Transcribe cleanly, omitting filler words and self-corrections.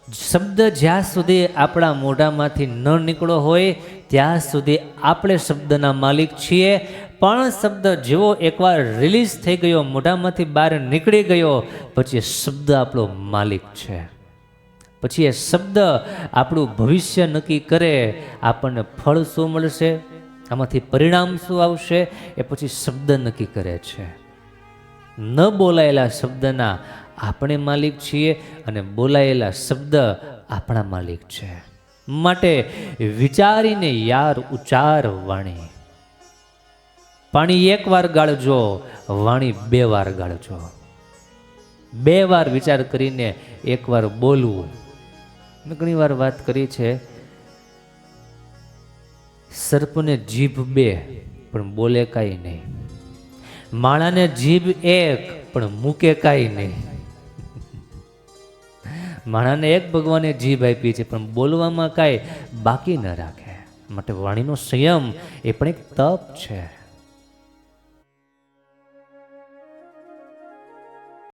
શબ્દ જ્યાં સુધી આપણા મોઢામાંથી ન નીકળ્યો હોય ત્યાં સુધી આપણે શબ્દના માલિક છીએ. પણ શબ્દ જેવો એકવાર રિલીઝ થઈ ગયો, મોઢામાંથી બહાર નીકળી ગયો, પછી શબ્દ આપણો માલિક છે. પછી એ શબ્દ આપણું ભવિષ્ય નક્કી કરે. આપણને ફળ શું મળશે, આમાંથી પરિણામ શું આવશે, એ પછી શબ્દ નક્કી કરે છે. ન બોલાયેલા શબ્દના આપણે માલિક છીએ અને બોલાયેલા શબ્દ આપણા માલિક છે. માટે વિચારીને યાર ઉચ્ચાર વાણી. પાણી એક વાર ગાળજો, વાણી 2 વાર ગાળજો. 2 વાર વિચાર કરીને એક વાર બોલવું. મેં ઘણી વાર વાત કરી છે, સર્પને જીભ 2 પણ બોલે કાંઈ નહીં. માણાને જીભ 1 પણ મૂકે કાંઈ નહીં. માણાને એક ભગવાને જીભ આપી છે પણ બોલવામાં કાંઈ બાકી ન રાખે. માટે વાણીનો સંયમ એ પણ એક તપ છે.